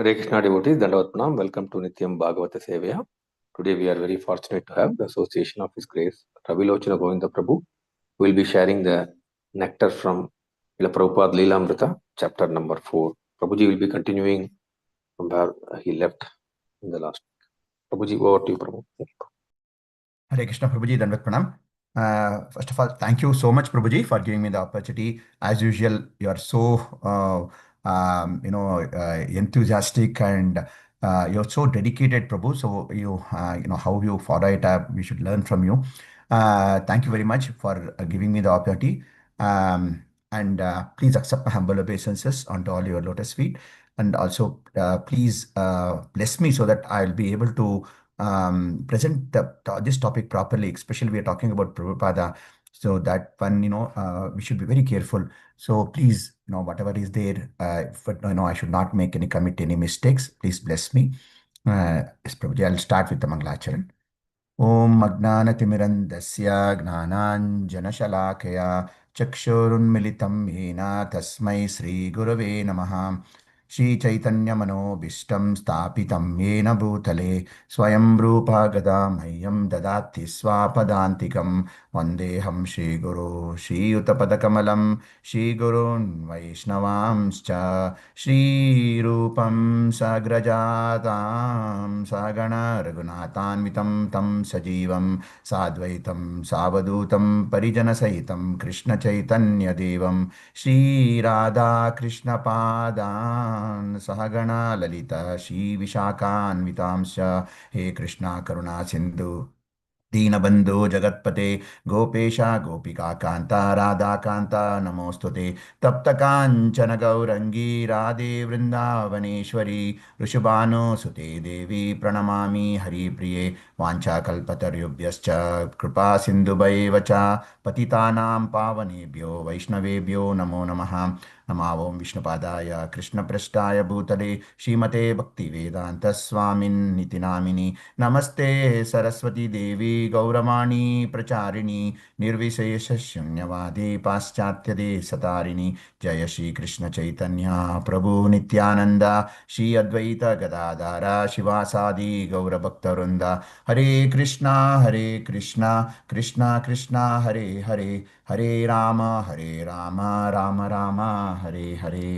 Hare Krishna devotees, Dandavat Pranam. Welcome to Nityam Bhagavata Sevaya. Today we are very fortunate to have the association of His Grace Ravilochana Govinda Prabhu, who will be sharing the nectar from Srila Prabhupada Lilamruta, chapter number 4. Prabhuji will be continuing from where he left in the last. Prabhuji, over to you, Prabhu. Hare Krishna, Prabhuji, Dandavat Pranam. First of all, thank you so much, Prabhuji, for giving me the opportunity. As usual, you are so, enthusiastic and you're so dedicated, Prabhu. So how you follow it up. We should learn from you. Thank you very much for giving me the opportunity. And please accept my humble obeisances onto all your lotus feet. And also, please bless me so that I'll be able to present this topic properly, especially we are talking about Prabhupada. So that one, we should be very careful. So please, whatever is there, but I should not make commit any mistakes. Please bless me. Yes, Prabhuji, I'll start with the Mangalacharan. Om Agnanatimirandasya Gnananjanashalakaya Chakshurunmilitam Yena Tasmai Sri Gurave Namaha Shri Chaitanya Manobishtam Stapitam Yena Bhutale Swayam Rupa Gadamahyam Dadati Swapadantikam Vandeham Shri Guru Shri Utapadakamalam Shri Gurun Vaishnavamscha Shri Rupam Sagrajatam Sagana Raghunatanvitam Tam Sajivam Sadvaitam Savadutam Parijana Sahitam Krishna Chaitanya Devam Shri Radha Krishna Padan Sahagana Lalita Shri Vishakan Vitamsha He Krishna Karuna Sindhu दीनबंधो जगत्पते गोपेशा गोपिका कांता राधा कांता नमोस्तुते तप्त कांचन गौरंगी राधे वृंदावनेश्वरी ऋषभानुसुते देवी प्रणमामि हरिप्रिये वाञ्छाकल्पतरुभ्यश्च कृपा सिन्धुभैव च पतितानां पावनेभ्यो वैष्णवेभ्यो नमो नमः नमो विष्णुपादाय कृष्णपृष्ठाय भूतले श्रीमते भक्तिवेदान्तस्वामिन्निति नामिनि नमस्ते सरस्वती देवी गौरवाणी प्रचारिणी निर्विशेषशून्यवादी पाश्चात्यदेशतारिणी जय श्री कृष्ण चैतन्य प्रभु नित्यानंद श्री अद्वैत गदाधर शिवासादि गौरभक्तवृंद हरे Krishna Krishna Krishna Hare Hare Hare Ram Ram Ram Hare Hare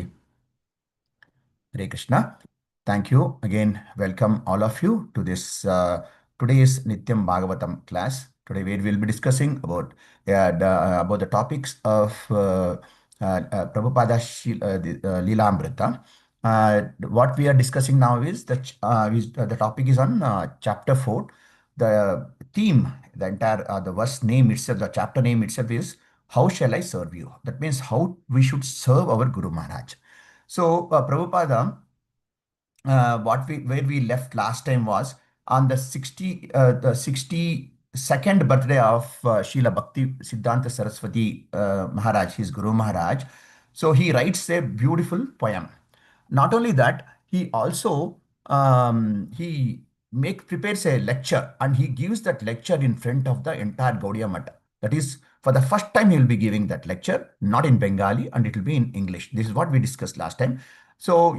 Hare Krishna. Thank you again. Welcome all of you to this today's Nityam Bhagavatam class. Today we will be discussing about the topics of Prabhupada Lilamruta. What we are discussing now is that the topic is on chapter 4. The theme, the entire the verse name itself, the chapter name itself is "How shall I serve you?" That means how we should serve our Guru Maharaj. So Prabhupada, where we left last time was on the 62nd birthday of Srila Bhakti Siddhanta Saraswati Maharaj, his Guru Maharaj. So he writes a beautiful poem. Not only that, he also he prepares a lecture and he gives that lecture in front of the entire Gaudiya Mata. That is, for the first time, he will be giving that lecture, not in Bengali, and it will be in English. This is what we discussed last time. So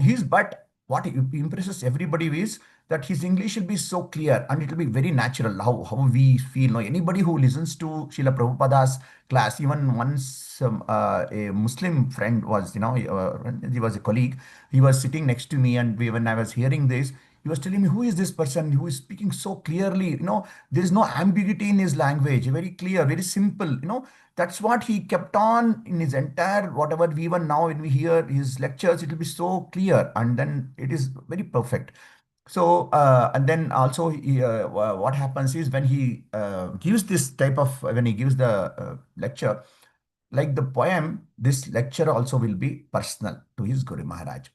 what impresses everybody is that his English will be so clear and it will be very natural, how we feel. Now, anybody who listens to Srila Prabhupada's class, even once a Muslim friend was, he was a colleague, he was sitting next to me, and when I was hearing this, he was telling me, who is this person who is speaking so clearly? There is no ambiguity in his language, very clear, very simple. That's what he kept on in his entire, whatever we even now, when we hear his lectures, it will be so clear, and then it is very perfect. So, and then also what happens is when he gives this type of, when he gives the lecture, like the poem, this lecture also will be personal to his Guru Maharaj.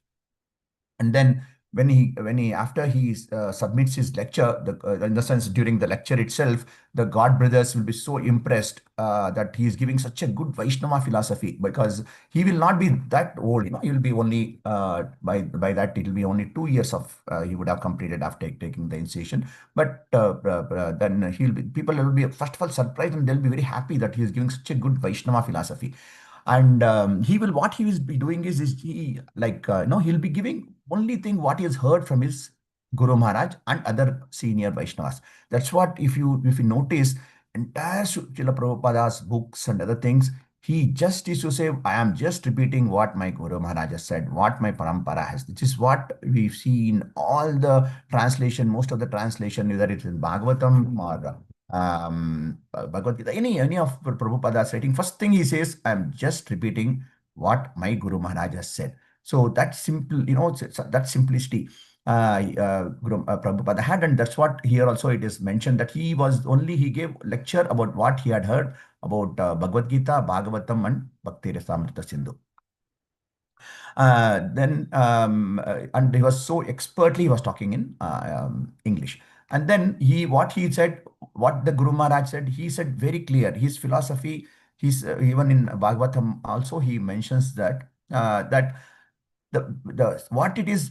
And then when he after he submits his lecture, in the sense during the lecture itself, the God brothers will be so impressed that he is giving such a good Vaishnava philosophy, because he will not be that old. He will be only by that it will be only 2 years of he would have completed after taking the initiation. But then people will be first of all surprised, and they'll be very happy that he is giving such a good Vaishnava philosophy. And what he will be doing is he like he'll be giving only thing what he has heard from his Guru Maharaj and other senior Vaishnavas. That's what if you notice entire Srila Prabhupada's books and other things, he just used to say, I am just repeating what my Guru Maharaj has said, what my parampara has. This is what we see in all the translation, most of the translation, whether it's in Bhagavatam or Bhagavad Gita, any of Prabhupada's writing, first thing he says, I'm just repeating what my Guru Maharaj has said. So that simple, that simplicity Prabhupada had, and that's what here also it is mentioned that he gave lecture about what he had heard about Bhagavad Gita, Bhagavatam, and Bhakti Rasamrita Sindhu. And he was so expertly he was talking in English. And then what he said, what the Guru Maharaj said, he said very clear. His philosophy, even in Bhagavatam also he mentions that the what it is,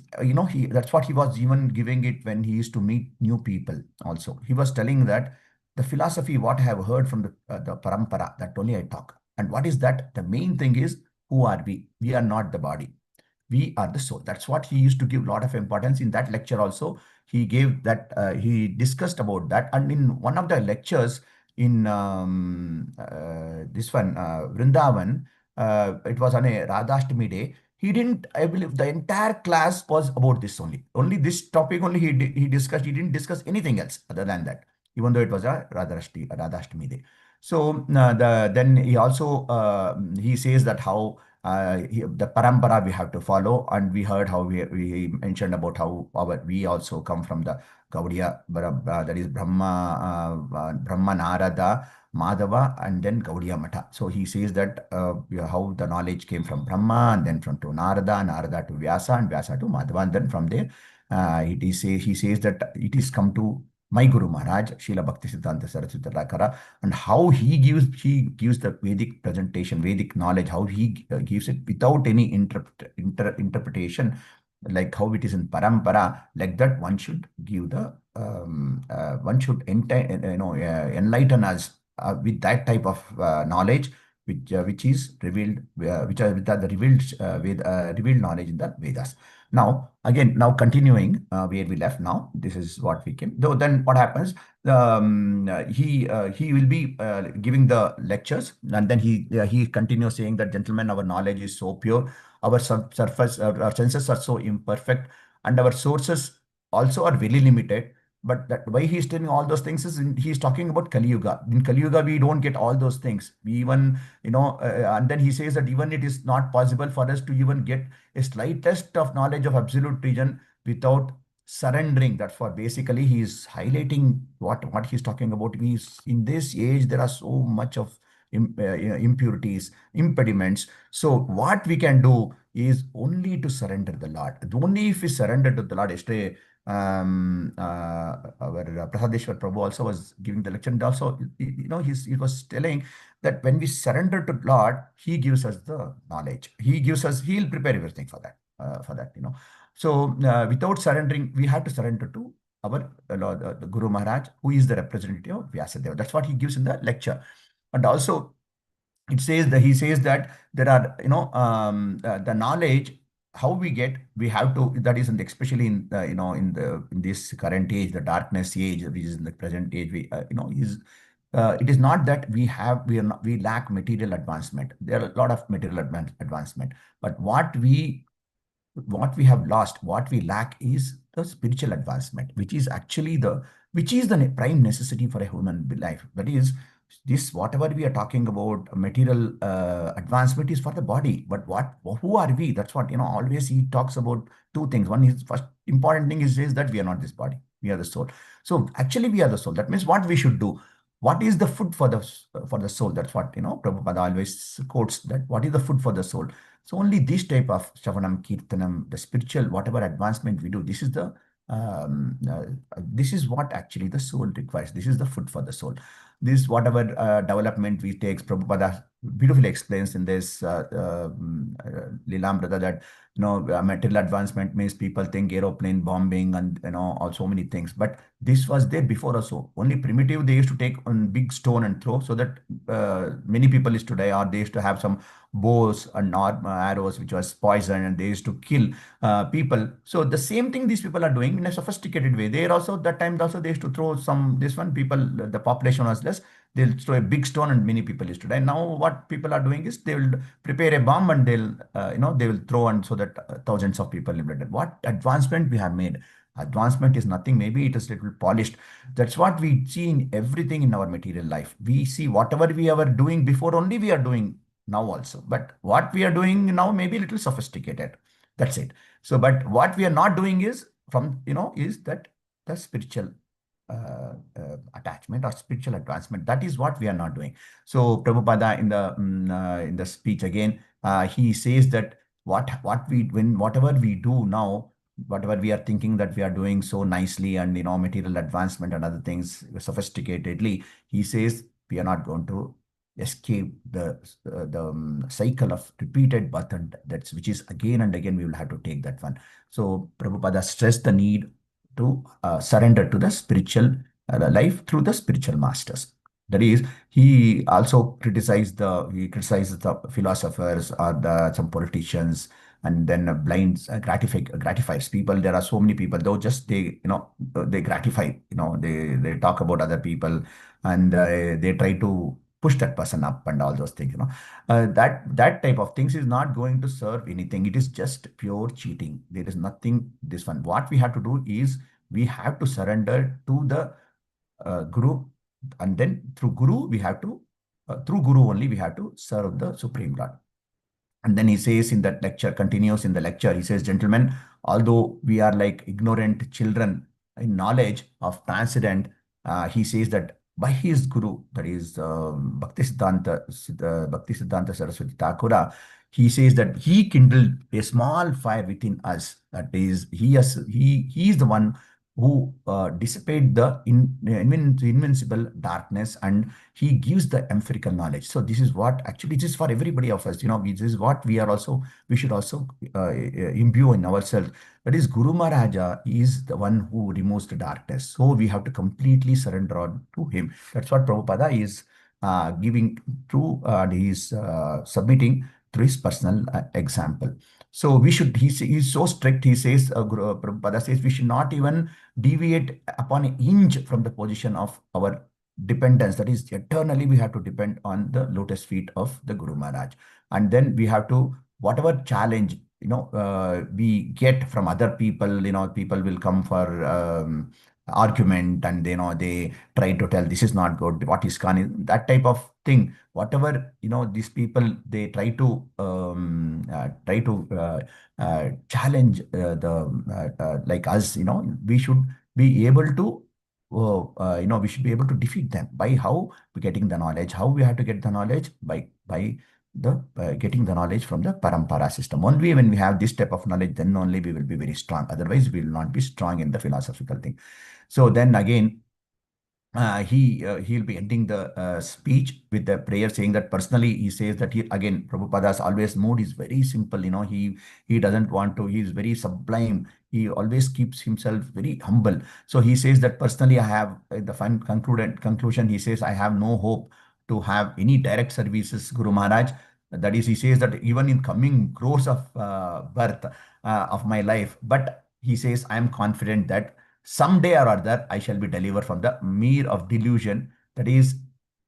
that's what he was even giving it when he used to meet new people. Also, he was telling that the philosophy what I have heard from the parampara, that only I talk. And what is that? The main thing is, who are we? We are not the body, we are the soul. That's what he used to give a lot of importance in that lecture also. He gave that, he discussed about that. And in one of the lectures in this one, Vrindavan, it was on a Radhashtami day. He didn't, I believe the entire class was about this only this topic only he discussed. He didn't discuss anything else other than that, even though it was a Radhashtami day. So then he also he says that how the parampara we have to follow, and we heard how we mentioned about how we also come from the Gaudiya, that is Brahma Narada, Madhava, and then Gaudiya Mata. So he says that how the knowledge came from Brahma, and then from to Narada, Narada to Vyasa, and Vyasa to Madhava, and then from there he says that it is come to my Guru Maharaj, Srila Bhakti Siddhanta Saraswati Thakur, and how he gives the Vedic presentation, Vedic knowledge, how he gives it without any interpretation, like how it is in parampara. Like that, one should give the one should enlighten us with that type of knowledge, which is revealed, which are with the revealed knowledge in the Vedas. Now continuing where we left. Now this is what we came. Though then what happens? He will be giving the lectures, and then he continues saying that, gentlemen, our knowledge is so pure, our surface, our senses are so imperfect, and our sources also are very limited. But that why he's telling all those things is he's talking about Kali Yuga. In Kali Yuga, we don't get all those things. We even, and then he says that even it is not possible for us to even get a slightest of knowledge of absolute region without surrendering. That's what basically he is highlighting what he's talking about. He's in this age, there are so much of impurities, impediments. So what we can do is only to surrender the Lord. Only if we surrender to the Lord. Yesterday, our Prasadeshwar Prabhu also was giving the lecture, and also, he was telling that when we surrender to Lord, He gives us the knowledge. He'll prepare everything for that. So without surrendering, we have to surrender to our Lord, the Guru Maharaj, who is the representative of Vyasadeva. That's what he gives in the lecture. And also, he says that there are, the knowledge, how we have to, that is especially in in this current age, the darkness age, which is in the present age, is it is not that we lack material advancement. There are a lot of material advancement, but what we have lost, what we lack is the spiritual advancement, which is actually the prime necessity for a human life. That is, this whatever we are talking about, material advancement is for the body. But who are we? That's what, always he talks about two things. One is, first important thing is that we are not this body, we are the soul. So actually we are the soul. That means what we should do. What is the food for the soul? That's what, Prabhupada always quotes, that what is the food for the soul. So only this type of Shravanam, Kirtanam, the spiritual, whatever advancement we do, this is what actually the soul requires. This is the food for the soul. This whatever development we take, Prabhupada beautifully explains in this Lilamruta that material advancement means people think aeroplane bombing and all so many things, but this was there before also. Only primitive they used to take on big stone and throw so that many people used to die, or they used to have some bows and arrows which was poison and they used to kill people. So the same thing these people are doing in a sophisticated way. They also that time also they used to throw some this one people, the population was less, they'll throw a big stone and many people used to die. Now what people are doing is they will prepare a bomb and they'll they will throw, and so that thousands of people will be dead. What advancement we have made? Advancement is nothing. Maybe it is little polished. That's what we see in everything in our material life. We see whatever we were doing before only we are doing now also. But what we are doing now may be a little sophisticated. That's it. So, but what we are not doing is from is that the spiritual attachment or spiritual advancement. That is what we are not doing. So Prabhupada in the speech again, he says that whatever we do now, whatever we are thinking that we are doing so nicely, and material advancement and other things sophisticatedly, he says we are not going to escape the cycle of repeated birth and that's which is again and again we will have to take that one. So Prabhupada stressed the need to surrender to the spiritual life through the spiritual masters. That is, he criticized the philosophers or some politicians, and then gratifies people. There are so many people, though just they gratify, they talk about other people, and they try to push that person up and all those things. That type of things is not going to serve anything. It is just pure cheating. There is nothing this one. What we have to do is we have to surrender to the Guru, and then through Guru only we have to serve the Supreme Lord. And then he says in that lecture, continues in the lecture, he says, gentlemen, although we are like ignorant children in knowledge of transcendent, he says that by his guru, that is Bhakti Siddhanta Saraswati Thakura, he says that he kindled a small fire within us. That is, he is the one who dissipate the invincible darkness, and he gives the empirical knowledge. So this is what actually it is for everybody of us. This is what we should also imbue in ourselves. That is, Guru Maharaja is the one who removes the darkness. So we have to completely surrender on to him. That's what Prabhupada is giving through, he is submitting through his personal example. So he's so strict. He says, Prabhupada says, we should not even deviate upon an inch from the position of our dependence. That is, eternally we have to depend on the lotus feet of the Guru Maharaj. And then we have to, whatever challenge, we get from other people, people will come for argument, and they try to tell this is not good, what is Khan, that type of thing. Whatever, these people, they try to challenge like us, we should be able to we should be able to defeat them by how we getting the knowledge. How we have to get the knowledge? By the getting the knowledge from the parampara system. Only when we have this type of knowledge, then only we will be very strong. Otherwise, we will not be strong in the philosophical thing. So then again, he'll be ending the speech with the prayer, saying that personally he says that he again, Prabhupada's always mood is very simple. He doesn't want to. He is very sublime. He always keeps himself very humble. So he says that personally, I have the final conclusion. He says I have no hope to have any direct services, Guru Maharaj. That is, he says that even in coming crores of birth of my life, but he says I am confident that someday or other I shall be delivered from the mere of delusion. That is,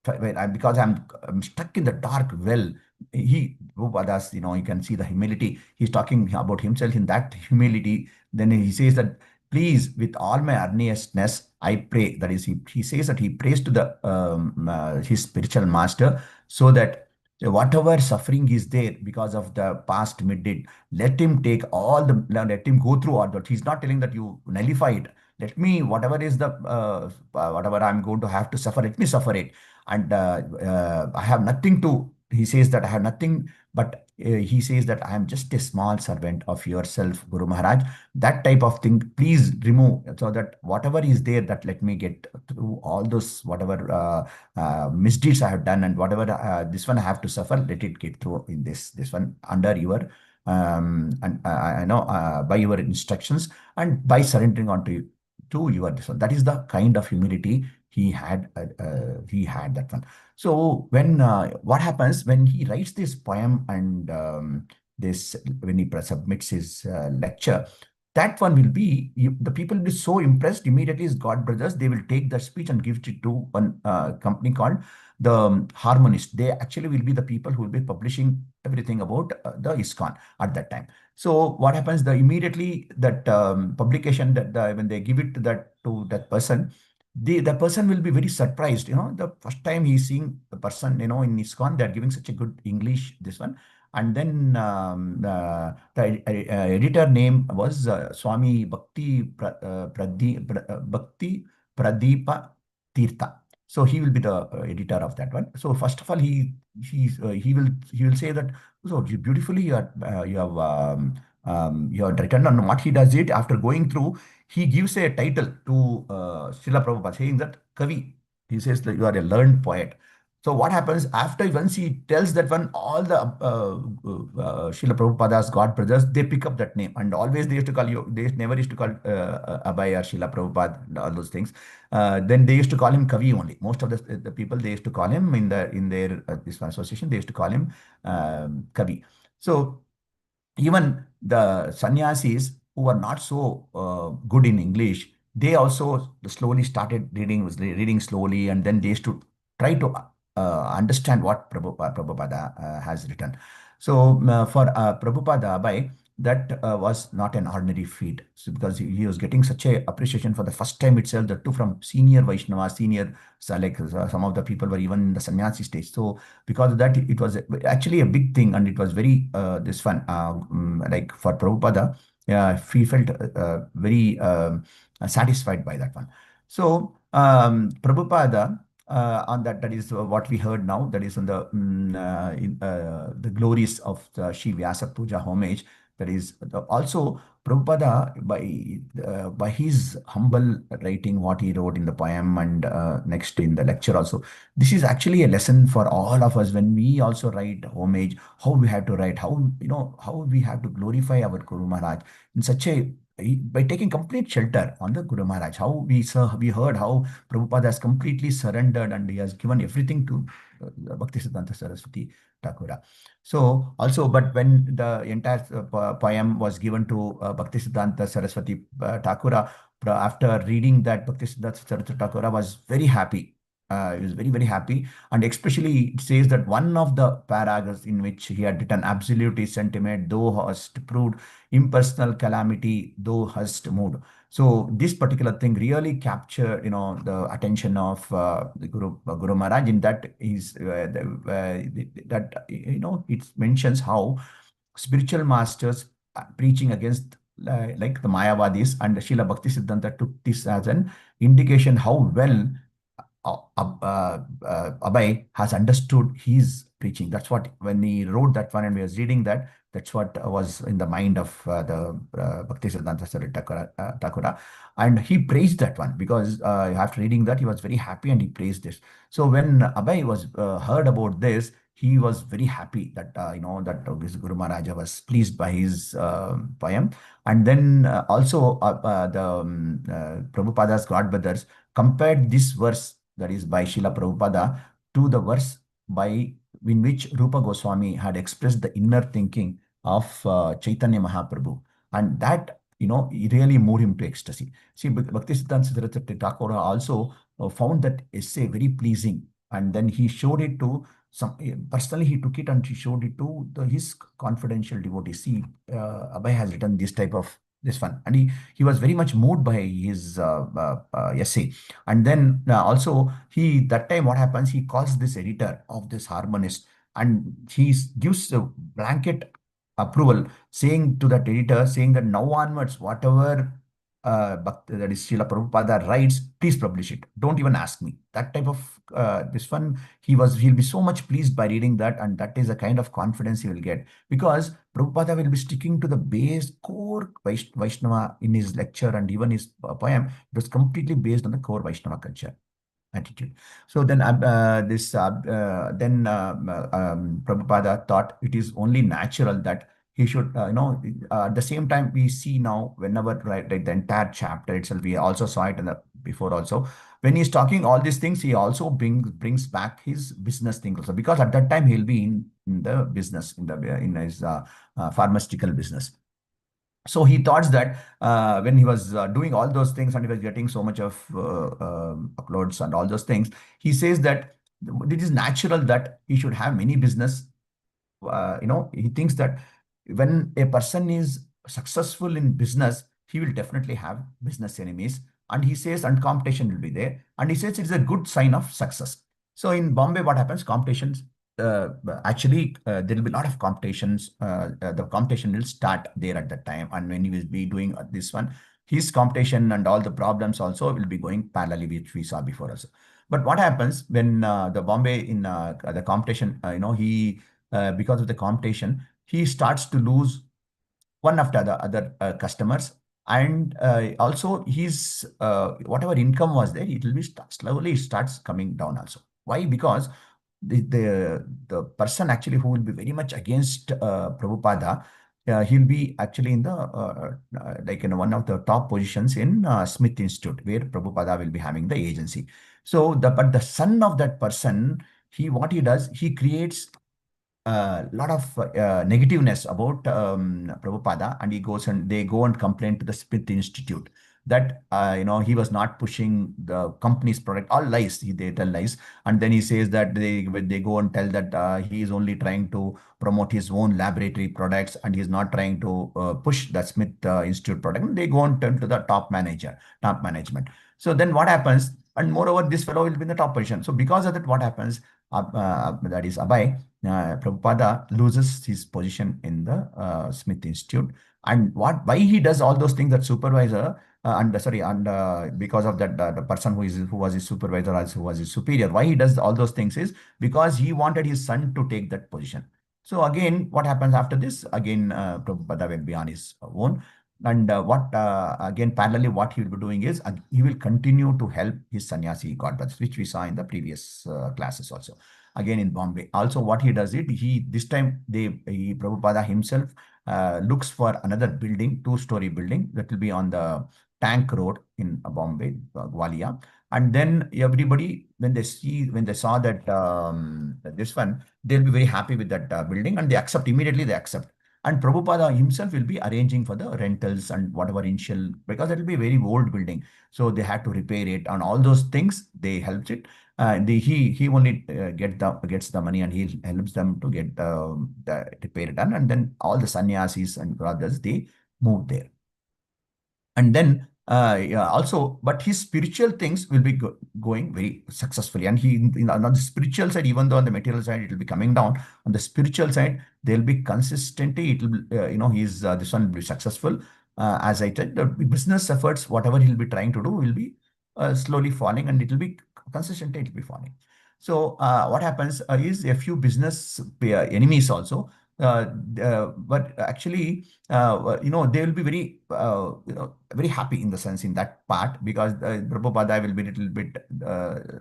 because I'm stuck in the dark well. Prabhupada's, you can see the humility. He's talking about himself in that humility. Then he says that, please, with all my earnestness, I pray. That is, he says that he prays to the his spiritual master, so that whatever suffering is there because of the past mid, let him let him go through all that. He's not telling that you nullify it. Let me, whatever is the whatever I'm going to have to suffer, let me suffer it. And I have nothing to, he says that I have nothing but he says that I am just a small servant of yourself, Guru Maharaj. That type of thing, please remove, so that whatever is there, that let me get through all those whatever misdeeds I have done, and whatever this one I have to suffer, let it get through in this one under your and I know by your instructions, and by surrendering onto you to your this one. That is the kind of humility he had that one. So when what happens when he writes this poem, and this when he submits his lecture, that one will be the people will be so impressed immediately. His God brothers, they will take that speech and give it to one company called the Harmonist. They actually will be the people who will be publishing everything about the ISKCON at that time. So what happens? The immediately that publication that when they give it to that person, the person will be very surprised. The first time he's seeing the person, in ISKCON, they're giving such a good English, this one. And then the editor name was Swami Bhakti Pradeepa Tirtha. So he will be the editor of that one. So first of all, he will say that, so beautifully you have written. And what he does it after going through, he gives a title to Srila Prabhupada, saying that Kavi. He says that you are a learned poet. So what happens after, once he tells that one, all the Srila Prabhupada's God brothers, they pick up that name, and always they used to call you. They never used to call Abhay or Srila Prabhupada and all those things. Then they used to call him Kavi only. Most of the people, they used to call him in their this one association, they used to call him Kavi. So even the sannyasis who were not so good in English, they also slowly started reading slowly, and then they used to try to understand what Prabhupada has written. So for Prabhupada, by that was not an ordinary feat. So because he was getting such a appreciation for the first time itself, that too from senior Vaishnava, senior, so like some of the people were even in the sannyasi stage. So because of that, it was actually a big thing, and it was very this fun. Like for Prabhupada, he felt very satisfied by that one. So Prabhupada, on that is what we heard now. That is on the glories of the Shri Vyasa Puja homage. That is also Prabhupada, by his humble writing, what he wrote in the poem, and next in the lecture also. This is actually a lesson for all of us when we also write homage, how we have to write, how we have to glorify our Guru Maharaj in such a by taking complete shelter on the Guru Maharaj. How we heard how Prabhupada has completely surrendered, and he has given everything to Bhaktisiddhanta Saraswati Thakura. So also, but when the entire poem was given to Bhaktisiddhanta Saraswati Thakura, after reading that, Bhaktisiddhanta Saraswati Thakura was very happy. He was very, very happy. And especially it says that one of the paragraphs in which he had written, absolute is sentiment, thou hast proved impersonal calamity, thou hast moved. So this particular thing really captured, the attention of the Guru Maharaj. In that is that it mentions how spiritual masters preaching against like the Mayavadis, and Srila Bhakti Siddhanta took this as an indication how well Abhay has understood his preaching. That's what, when he wrote that one and we was reading that, that's what was in the mind of the Bhaktisiddhanta Saraswati Thakura. And he praised that one because after reading that, he was very happy and he praised this. So when Abhay was heard about this, he was very happy that, that his Guru Maharaja was pleased by his poem. And then also the Prabhupada's God brothers compared this verse, that is by Srila Prabhupada, to the verse by in which Rupa Goswami had expressed the inner thinking of Chaitanya Mahaprabhu. And that, it really moved him to ecstasy. See, Bhaktisiddhanta Saraswati Thakur also found that essay very pleasing. And then he showed it to personally, he took it and he showed it to his confidential devotees. See, Abhay has written this type of this one. And he was very much moved by his essay. And then also that time what happens, he calls this editor of this harmonist, and he gives a blanket approval, saying to that editor, saying that now onwards, whatever that is Srila Prabhupada writes, please publish it. Don't even ask me. That type of this one, he'll be so much pleased by reading that, and that is a kind of confidence he will get because Prabhupada will be sticking to the base core Vaishnava in his lecture and even his poem. It was completely based on the core Vaishnava culture attitude. So then Prabhupada thought it is only natural that he should, at the same time we see now whenever like the entire chapter itself, we also saw it in the before also. When he's talking all these things, he also brings back his business thing also because at that time he'll be in the business in his pharmaceutical business. So he thought that when he was doing all those things and he was getting so much of uploads and all those things, he says that it is natural that he should have many business. He thinks that when a person is successful in business, he will definitely have business enemies. And he says, and competition will be there. And he says it's a good sign of success. So in Bombay, what happens? Competitions. There will be a lot of competitions. The competition will start there at that time. And when he will be doing this one, his competition and all the problems also will be going parallelly, which we saw before also. But what happens when the Bombay in the competition, he because of the competition, he starts to lose one after the other customers. And also his whatever income was there, it will be slowly starts coming down also. Why? Because the person actually who will be very much against Prabhupada, he'll be actually in the like in one of the top positions in Smith Institute, where Prabhupada will be having the agency. So but the son of that person, what he does, he creates a lot of negativeness about Prabhupada, and they go and complain to the Smith Institute that he was not pushing the company's product. All lies, they tell lies, and then he says that they go and tell that he is only trying to promote his own laboratory products and he is not trying to push the Smith Institute product. And they go and turn to the top management. So then what happens? And moreover, this fellow will be in the top position. So because of that, what happens? That is Abhay, Prabhupada loses his position in the Smith Institute. And why he does all those things, that supervisor, because of that, the person who was his supervisor, as who was his superior, why he does all those things is because he wanted his son to take that position. So again, what happens after this? Again, Prabhupada will be on his own. And again, parallelly, what he will be doing is he will continue to help his sannyasi god brothers, which we saw in the previous classes also. Again in Bombay. Also, what he does this time Prabhupada himself looks for another building, two-story building that will be on the Tank Road in Bombay, Gwalia. And then everybody, when they saw that this one, they'll be very happy with that building, and immediately they accept. And Prabhupada himself will be arranging for the rentals and whatever initial, because it will be a very old building. So they had to repair it and all those things. They helped it. He only gets the money, and he helps them to get the repair done. And then all the sannyasis and brothers, they move there. And then yeah, also, but his spiritual things will be going very successfully. And on the spiritual side, even though on the material side it will be coming down, on the spiritual side they'll be consistently. It will, he's this one will be successful. As I said, the business efforts, whatever he'll be trying to do, will be slowly falling, and it will be consistently. It will be falling. So what happens is a few business enemies also. But actually, they will be very happy in the sense in that part, because Prabhupada will be little bit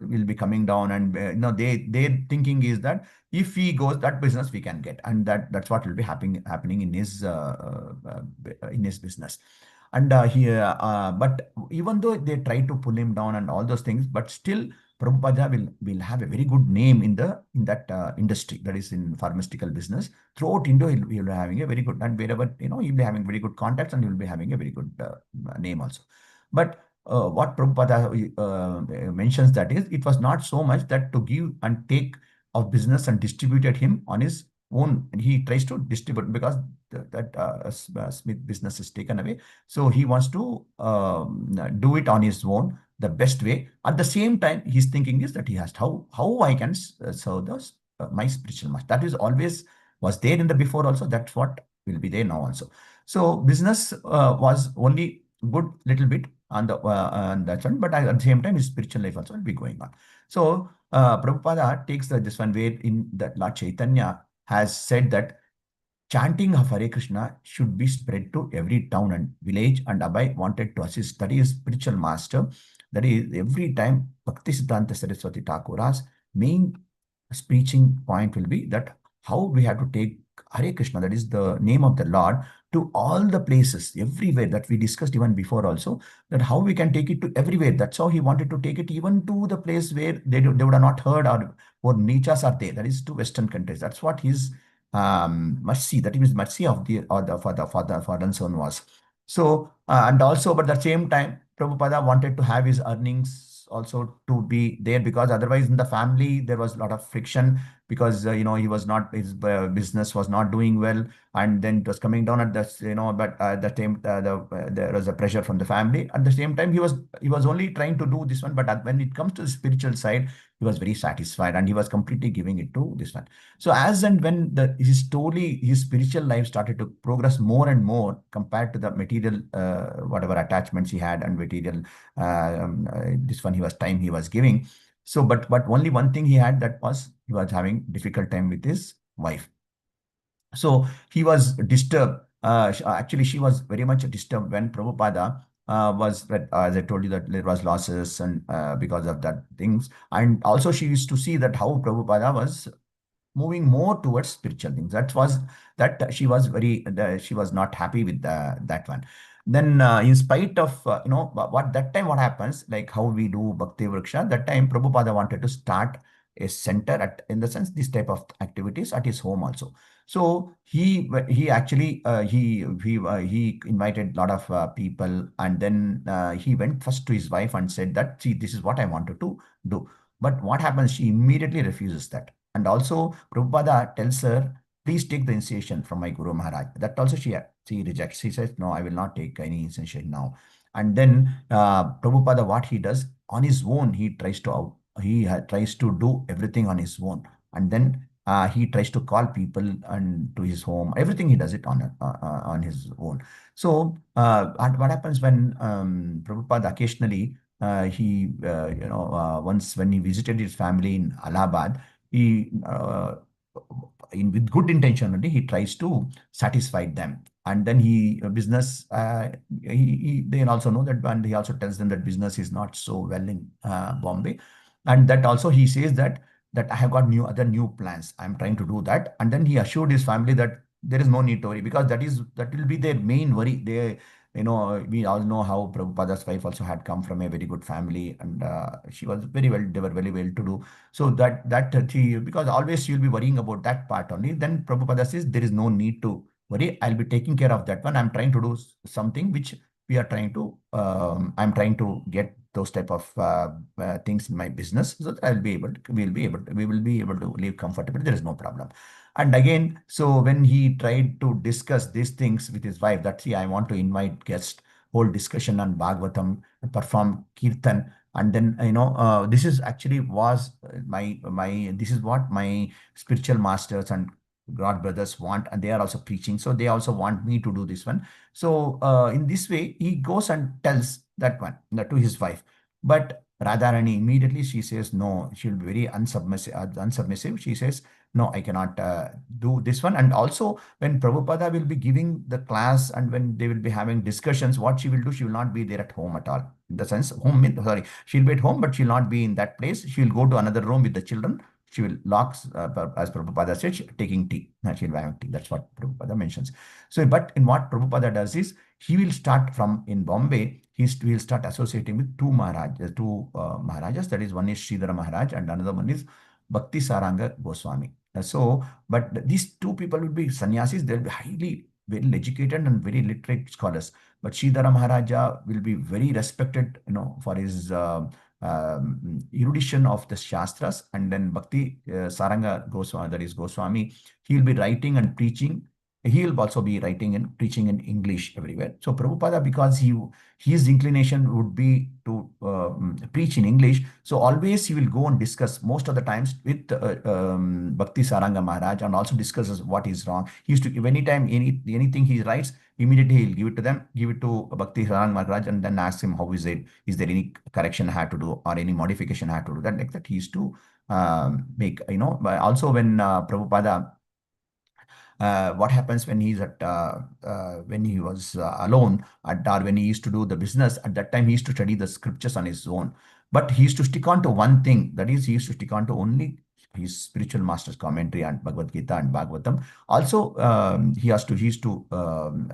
will be coming down, and their thinking is that if he goes, that business we can get, and that's what will be happening in his business. And but even though they try to pull him down and all those things, but still Prabhupada will have a very good name in that industry, that is in pharmaceutical business. Throughout India, he'll be having a very good, and wherever, he'll be having very good contacts, and he'll be having a very good name also. But what Prabhupada mentions, that is, it was not so much that to give and take of business and distributed him on his own. He tries to distribute because that Smith business is taken away. So he wants to do it on his own, the best way. At the same time, his thinking is that he has how I can serve those my spiritual master. That is always was there in the before also. That's what will be there now also. So business was only good little bit on that one, but at the same time, his spiritual life also will be going on. So Prabhupada takes this one where in that Lord Chaitanya has said that chanting of Hare Krishna should be spread to every town and village, and Abhay wanted to assist. That is spiritual master. That is every time Bhakti Siddhanta Saraswati Thakura's main preaching point will be that how we have to take Hare Krishna, that is the name of the Lord, to all the places, everywhere that we discussed even before also, that how we can take it to everywhere. That's how he wanted to take it even to the place where they would have not heard or nichas are there. That is to Western countries. That's what his mercy, that is mercy of the or the for the son was. So and also, but at the same time, Prabhupada wanted to have his earnings also to be there, because otherwise in the family there was a lot of friction, because he was not, his business was not doing well, and then it was coming down at the, but at the time there was a pressure from the family. At the same time, he was only trying to do this one, but when it comes to the spiritual side, he was very satisfied and he was completely giving it to this one. So as and when his spiritual life started to progress more and more compared to the material, whatever attachments he had and material, this one he was giving. So, but only one thing he had, that was he was having difficult time with his wife. So he was disturbed. Actually, she was very much disturbed when Prabhupada as I told you, that there was losses and because of that things. And also she used to see that how Prabhupada was moving more towards spiritual things. That she was she was not happy with that one. Then in spite of what that time, what happens, like how we do Bhakti Vriksha, that time Prabhupada wanted to start a center, at in the sense this type of activities at his home also. So he actually he invited a lot of people, and then he went first to his wife and said that, see, this is what I wanted to do. But what happens, she immediately refuses that. And also, Prabhupada tells her, please take the initiation from my Guru Maharaj. That also she rejects. She says, no, I will not take any initiation now. And then Prabhupada, what he does on his own, tries to do everything on his own. And then he tries to call people and to his home. Everything he does it on his own. So and what happens when Prabhupada occasionally once when he visited his family in Allahabad, he with good intention only, he tries to satisfy them. And then business, they also know that, and he also tells them that business is not so well in Bombay. And that also he says that I have got other new plans, I'm trying to do that. And then he assured his family that there is no need to worry, because that will be their main worry. We all know how Prabhupada's wife also had come from a very good family, and they were very well to do. So because always you'll be worrying about that part only. Then Prabhupada says there is no need to worry. I'll be taking care of that one. I'm trying to do something which I'm trying to get those type of things in my business, so that we will be able to live comfortably. There is no problem. And again, so when he tried to discuss these things with his wife, that, see, I want to invite guests, whole discussion on Bhagavatam, perform kirtan, and then this is actually was my this is what my spiritual masters and god brothers want, and they are also preaching, so they also want me to do this one. So in this way he goes and tells that one to his wife. But Radharani, immediately she says no. She'll be very unsubmissive. She says, no, I cannot do this one. And also, when Prabhupada will be giving the class and when they will be having discussions, what she will do, she will not be there at home at all. In the sense, sorry, she'll be at home, but she'll not be in that place. She will go to another room with the children. She will lock, as Prabhupada said, taking tea. She'll be having tea. That's what Prabhupada mentions. So, but in what Prabhupada does is, he will start from in Bombay, will start associating with two Maharajas. That is, one is Sridhara Maharaj and another one is Bhakti Saranga Goswami. So, but these two people will be sannyasis. They'll be highly well educated and very literate scholars. But Sridhara Maharaja will be very respected, for his erudition of the Shastras. And then Bhakti Saranga Goswami, that is Goswami, he will be writing and preaching he will also be writing and preaching in English everywhere. So Prabhupada, because his inclination would be to preach in English, so always he will go and discuss most of the times with Bhakti Saranga Maharaj, and also discusses what is wrong. He used to, anytime anything he writes, immediately he'll give it to them, give it to Bhakti Saranga Maharaj, and then ask him how is it, is there any correction I had to do or any modification I had to do. That like that he used to make, but also when Prabhupada, what happens when he's at when he was alone or when he used to do the business, at that time he used to study the scriptures on his own, but he used to stick on to one thing, that is he used to stick on to only his spiritual master's commentary and Bhagavad Gita and Bhagavatam. Also he used to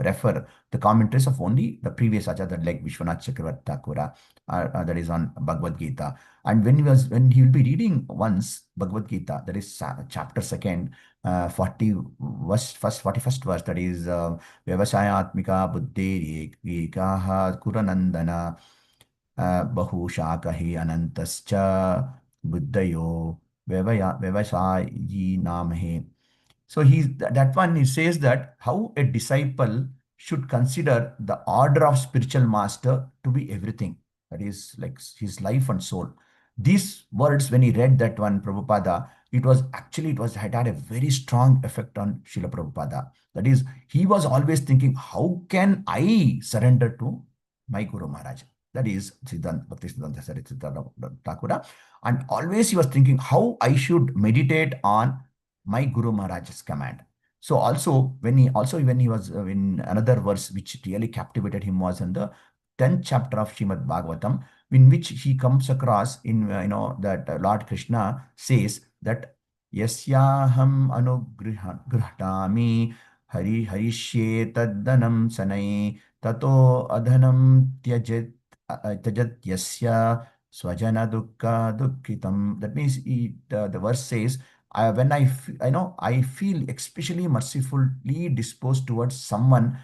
refer the commentaries of only the previous acharya like Vishwanath Chakravarti Thakura, that is on Bhagavad Gita. And when he will be reading once Bhagavad Gita, that is chapter second, 40 verse, first 41st verse, that is Vyavasayatmika Buddhi Ekaha Kuranandana Bahushakahi Anantascha Buddhayo Vyavasayi Namahe. So that one, he says that how a disciple should consider the order of spiritual master to be everything. That is like his life and soul. These words, when he read that one, Prabhupada, it had a very strong effect on Srila Prabhupada. That is, he was always thinking, how can I surrender to my Guru Maharaj? That is Siddhanta Bhakti Siddhanta Saraswati Thakura. And always he was thinking how I should meditate on my Guru Maharaj's command. So when he was in another verse which really captivated him was in the 10th chapter of Srimad Bhagavatam, in which he comes across in that Lord Krishna says that yasyaham anugrahtami harishye taddanam sanai tato adhanam tyajat yasya swajana dukkha dukkitam. That means the verse says, when I feel especially mercifully disposed towards someone.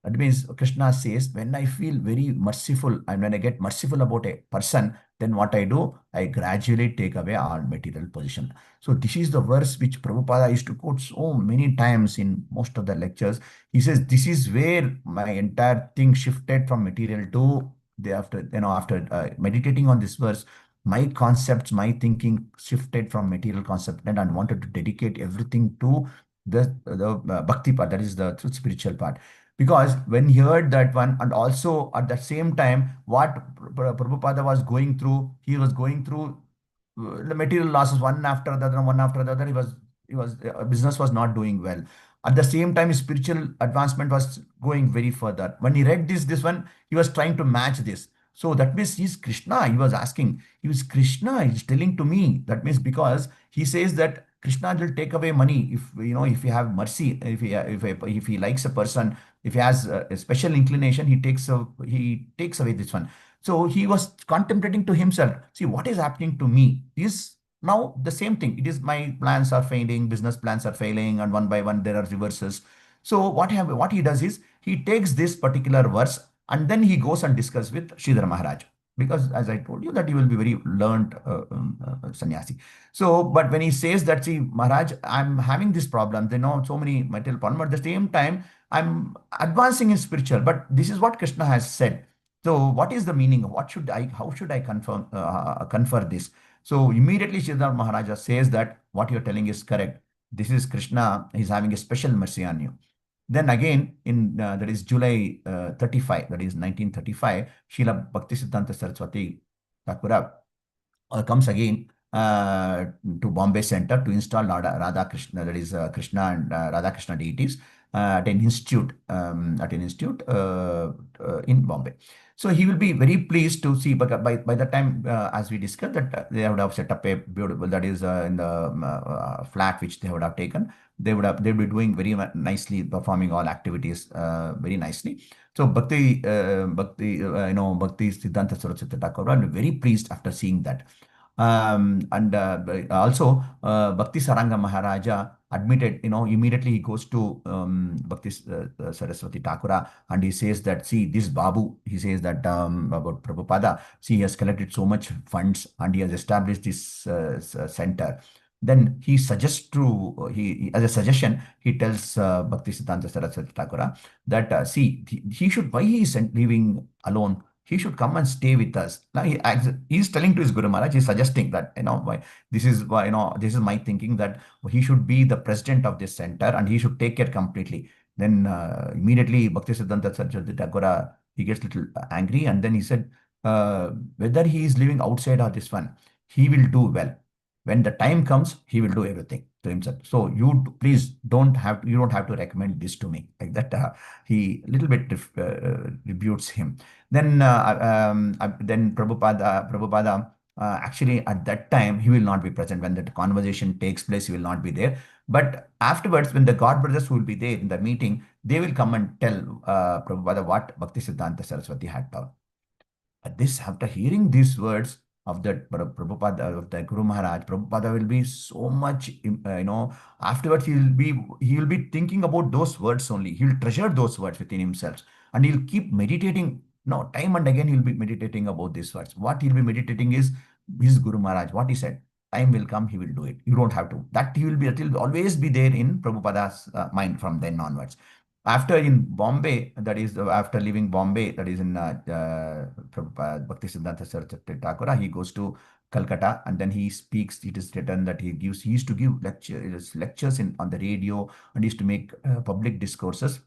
That means Krishna says, when I feel very merciful and when I get merciful about a person, then what I do, I gradually take away all material possession. So this is the verse which Prabhupada used to quote so many times in most of the lectures. He says, this is where my entire thing shifted from material to after meditating on this verse, my concepts, my thinking shifted from material concept, and I wanted to dedicate everything to the bhakti part, that is the spiritual part. Because when he heard that one, and also at the same time, what Prabhupada was going through, he was going through the material losses one after the other, one after the other. He was business was not doing well. At the same time, his spiritual advancement was going very further. When he read this one, he was trying to match this. So that means he's Krishna. He was asking, he was Krishna. He's telling to me. That means because he says that Krishna will take away money if you have mercy, if he likes a person, if he has a special inclination, he takes away this one. So he was contemplating to himself, see what is happening to me is now the same thing. It is my plans are failing, business plans are failing, and one by one there are reverses. So what he does is he takes this particular verse and then he goes and discuss with Sridhar Maharaj. Because as I told you that he will be very learned sannyasi. So, but when he says that, see, Maharaj, I'm having this problem, so many material problem, but at the same time, I'm advancing in spiritual, but this is what Krishna has said. So what is the meaning? How should I confer this? So immediately Siddhartha Maharaja says that what you're telling is correct. This is Krishna. He's having a special mercy on you. Then again, in that is July 35, that is 1935, Srila Bhaktisiddhanta Saraswati Thakura comes again to Bombay Center to install Radha Krishna, that is Krishna and Radha Krishna deities at an institute in Bombay. So he will be very pleased to see, but by the time, as we discussed, that they would have set up a beautiful, that is in the flat which they would have taken, they'll be doing very nicely, performing all activities very nicely. So Bhakti Siddhanta Saraswati Thakur are very pleased after seeing that. And also Bhakti Saranga Maharaja admitted, immediately he goes to Bhakti Saraswati Thakura and he says that, see, this Babu, he says that about Prabhupada, see, he has collected so much funds and he has established this center. Then he suggests to as a suggestion, he tells Bhakti Siddhanta Saraswati Thakura that see, he should, why he is leaving alone. He should come and stay with us. Now he's telling to his Guru Maharaj, he's suggesting that, why this is why, this is my thinking, that he should be the president of this center and he should take care completely. Then immediately Bhakti Siddhanta Saraswati Thakura, he gets a little angry, and then he said, whether he is living outside or this one, he will do well. When the time comes, he will do everything to himself. So please you don't have to recommend this to me, like that. He little bit rebukes him. Then Prabhupada, actually at that time he will not be present when that conversation takes place. He will not be there. But afterwards, when the God brothers who will be there in the meeting, they will come and tell Prabhupada what Bhakti Siddhanta Saraswati had done. After hearing these words of that Prabhupada, of the Guru Maharaj, Prabhupada will be so much, afterwards he will be thinking about those words only. He'll treasure those words within himself, and he'll keep meditating. No, time and again he'll be meditating about these words. What he'll be meditating is his Guru Maharaj, what he said. Time will come, he will do it. You don't have to. That will always be there in Prabhupada's mind from then onwards. After in Bombay, that is after leaving Bombay, that is in Bhakti Siddhanta Saraswati Thakura, he goes to Calcutta, and then he speaks. It is written that he used to give lectures on the radio, and he used to make public discourses.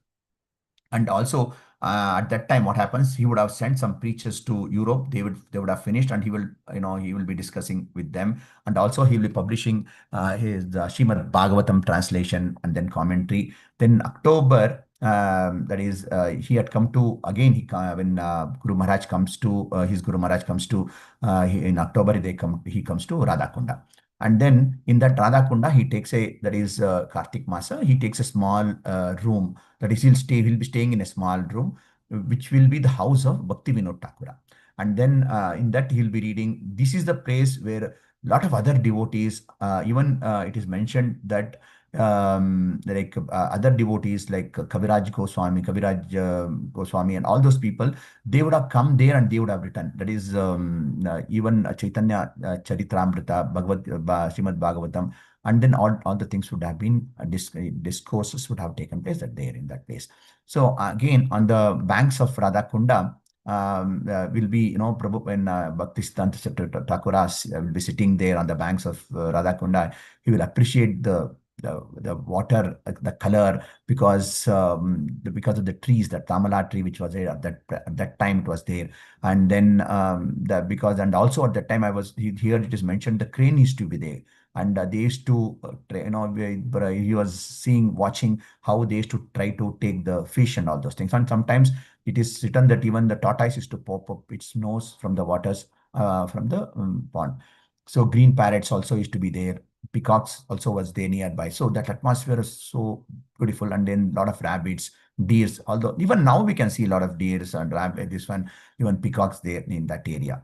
And also at that time, what happens, he would have sent some preachers to Europe. They would have finished, and he will be discussing with them. And also he will be publishing his Srimad Bhagavatam translation and then commentary. Then October, that is, he had come to again. When Guru Maharaj comes to his Guru Maharaj comes to in October, he comes to Radhakunda. And then in that Radhakunda, he takes that is Kartik Masa, he takes a small room. That is, he'll be staying in a small room, which will be the house of Bhakti Vinod Thakura. And then in that he'll be reading. This is the place where a lot of other devotees, even it is mentioned that other devotees like Kaviraj Goswami, and all those people, they would have come there and they would have written. That is even Chaitanya Charitramrita, Srimad Bhagavatam, and then all the things would have been discourses would have taken place there in that place. So again, on the banks of Radhakunda, will be, Prabhu, when Bhaktisiddhanta Thakura will be sitting there on the banks of Radhakunda, he will appreciate the water, the color, because of the trees, the tamala tree which was there at that time, it was there. And then and also at that time here it is mentioned the crane used to be there, and they used to he was watching how they used to try to take the fish and all those things. And sometimes it is written that even the tortoise used to pop up its nose from the waters, from the pond. So green parrots also used to be there. Peacocks also was there nearby. So that atmosphere is so beautiful. And then a lot of rabbits, deers. Although even now we can see a lot of deers and rabbit, this one, even peacocks there in that area.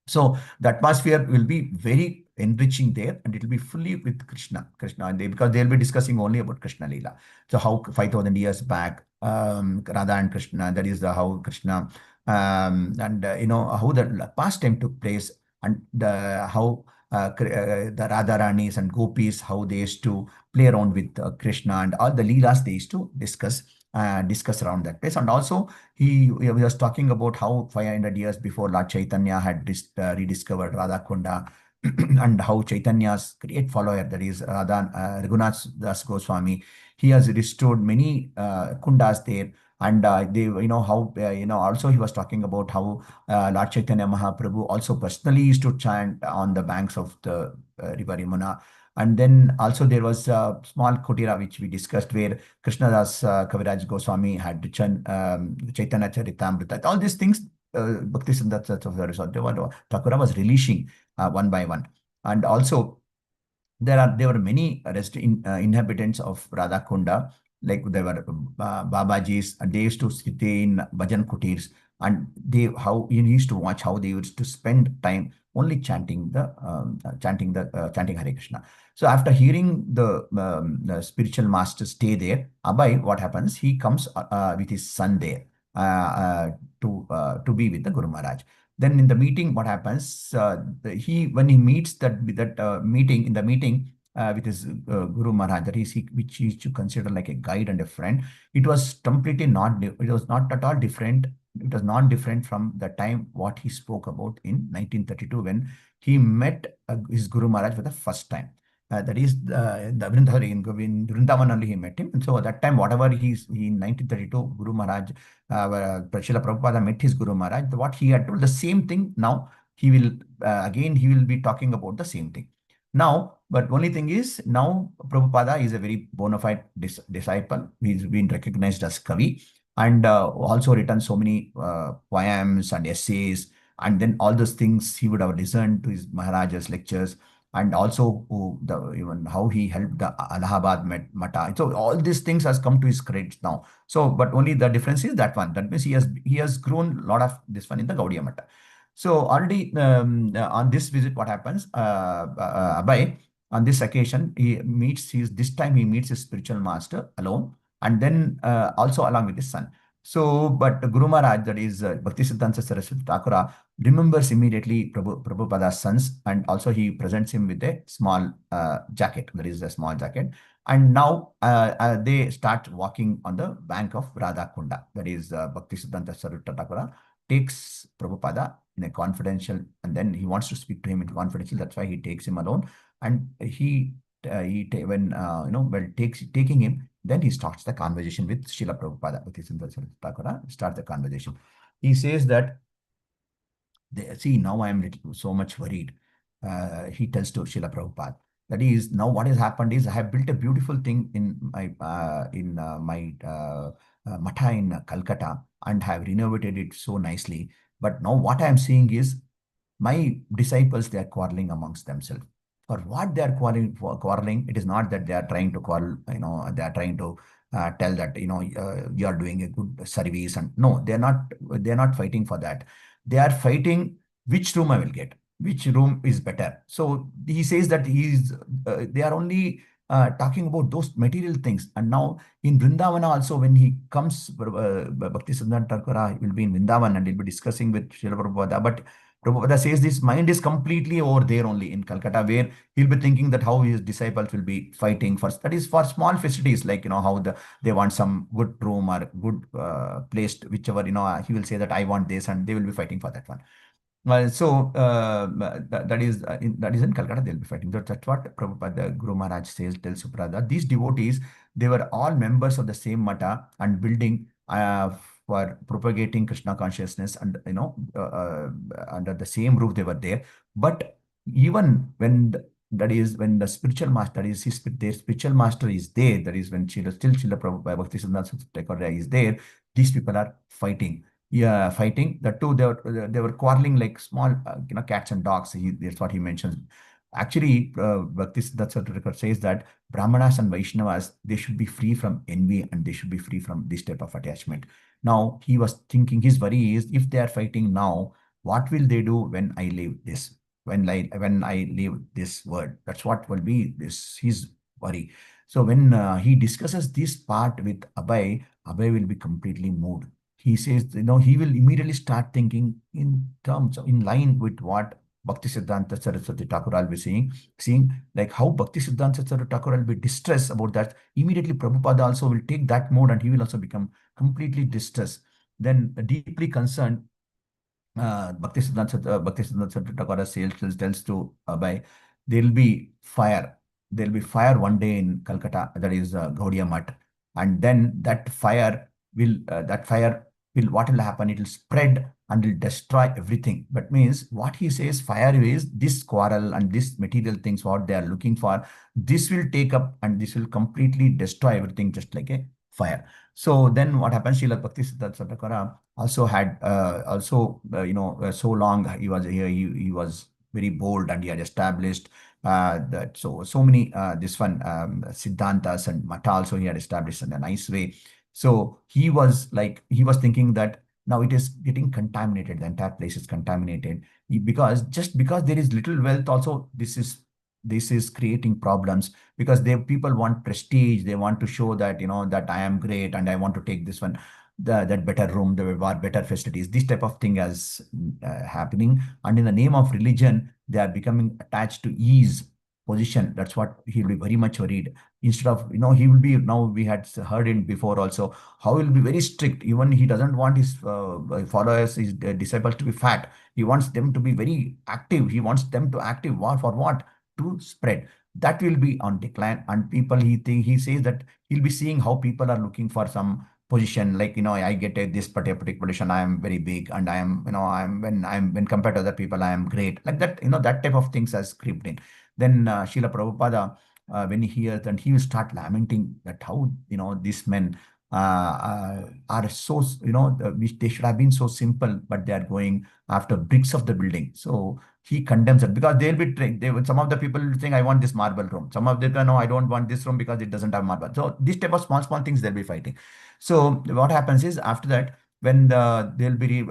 So the atmosphere will be very enriching there, and it will be fully with Krishna, and because they'll be discussing only about Krishna Leela. So how 5,000 years back, Radha and Krishna, that is how Krishna, and how the past time took place, and how the Radha Ranis and Gopis, how they used to play around with Krishna, and all the Leelas they used to discuss around that place. And also he was talking about how 500 years before Lord Chaitanya had rediscovered Radha Kunda, and how Chaitanya's great follower, that is Raghunath Das Goswami, he has restored many kundas there. And how also he was talking about how Lord Chaitanya Mahaprabhu also personally used to chant on the banks of the river Yamuna. And then also there was a small kutira which we discussed, where Krishnadas Kaviraj Goswami had written Chaitanya Charitamrita. All these things Bhakti Siddhanta Thakura was releasing one by one. And also there were many inhabitants of Radhakunda, like there were Babajis, and they used to stay in Bhajan Kutirs, and how you used to watch how they used to spend time only chanting Hare Krishna. So after hearing the spiritual master stay there, Abai, what happens? He comes with his son there to be with the Guru Maharaj. Then in the meeting, what happens? When he meets meeting in the meeting with his Guru Maharaj, that is which he used to consider like a guide and a friend. It was completely not. It was not at all different. It was not different from the time what he spoke about in 1932 when he met his Guru Maharaj for the first time. That is the Vrindavan only he met him. And so at that time, whatever he in 1932, Guru Maharaj, Srila Prabhupada met his Guru Maharaj. What he had told, the same thing now, he will again, he will be talking about the same thing. Now, but only thing is, now Prabhupada is a very bona fide disciple. He's been recognized as Kavi and also written so many poems and essays. And then all those things he would have listened to his Maharaj's lectures, and also even how he helped the Allahabad Mata. So all these things has come to his credit now. So, but only the difference is that one. That means he has grown a lot of this one in the Gaudiya Mata. So already on this visit, what happens? Abai, on this occasion, this time he meets his spiritual master alone, and then also along with his son. So, but Guru Maharaj, that is Bhaktisiddhanta Saraswati Thakura, remembers immediately Prabhupada's sons, and also he presents him with a small jacket, that is a small jacket. And now they start walking on the bank of Radha Kunda, that is Bhaktisiddhanta Saraswati Thakura takes Prabhupada in a confidential, and then he wants to speak to him in confidential. That's why he takes him alone, and when taking him, then he starts the conversation with Srila Prabhupada. With his Thakura, starts the conversation. He says that, see, now I am so much worried. He tells to Srila Prabhupada. That is, now what has happened is I have built a beautiful thing in my matha in Calcutta and have renovated it so nicely. But now what I am seeing is my disciples, they are quarreling amongst themselves. For what they are quarreling, it is not that they are trying to quarrel, they are trying to tell that, you are doing a good service. And no, they are not fighting for that. They are fighting which room I will get, which room is better. So he says that they are only talking about those material things. And now in Vrindavana also, when he comes, Bhakti Siddhanta Thakur will be in Vrindavan and he'll be discussing with Srila Prabhupada. But Prabhupada says this mind is completely over there only in Calcutta, where he'll be thinking that how his disciples will be fighting for, that is for small facilities, like, how they want some good room or good place, whichever, he will say that I want this, and they will be fighting for that one. That is in Calcutta, they'll be fighting. That's what Prabhupada, Guru Maharaj tells Suprada. These devotees, they were all members of the same mata and building for propagating Krishna consciousness, and under the same roof they were there. But even that is when the spiritual master, that is their spiritual master is there, that is when Srila Prabhupada Bhakti Siddhanta Thakur is there, these people are fighting. Yeah, fighting. The two, they were quarreling like small, cats and dogs. That's what he mentions. Actually, Bhakti Siddhanta record says that Brahmanas and Vaishnavas, they should be free from envy and they should be free from this type of attachment. Now, he was thinking, his worry is, if they are fighting now, what will they do when I leave this? When I leave this world, that's what will be his worry. So when he discusses this part with Abhay will be completely moved. He says, he will immediately start thinking in line with what Bhakti Siddhanta Saraswati Thakur will be seeing like how Bhakti Siddhanta Saraswati Thakur will be distressed about that. Immediately, Prabhupada also will take that mode and he will also become completely distressed. Then, deeply concerned, Bhakti Siddhanta Thakur tells to Abhay, there will be fire. There will be fire one day in Calcutta, that is Gaudiya Math. And then what will happen? It will spread and will destroy everything. That means what he says, fire is this quarrel and this material things, what they are looking for, this will take up and this will completely destroy everything, just like a fire. So then what happens? Srila Bhakti Siddhanta Thakur also had so long he was here. He was very bold and he had established that so many this one Siddhantas and Mata also he had established in a nice way. So he was thinking that now it is getting contaminated. The entire place is contaminated because just because there is little wealth, also this is This is creating problems because people want prestige. They want to show that, that I am great and I want to take this one, that better room, the better facilities. This type of thing is happening. And in the name of religion, they are becoming attached to ease, position. That's what he'll be very much worried. Instead of, he will be, now we had heard it before also, how he'll be very strict. Even he doesn't want his followers, his disciples to be fat. He wants them to be very active. He wants them to active. What for what? To spread. That will be on decline. And people, he says that he'll be seeing how people are looking for some position, like, I get this particular position, I am very big, and I am, when compared to other people, I am great, like that, that type of things has creeped in. Then Srila Prabhupada, when he hears, then he will start lamenting that how, these men are so, which they should have been so simple, but they are going after bricks of the building. So he condemns it because they'll be trained. Some of the people will think, I want this marble room. Some of them, no, I don't want this room because it doesn't have marble. So this type of small, small things they'll be fighting. So what happens is, after that, when they'll be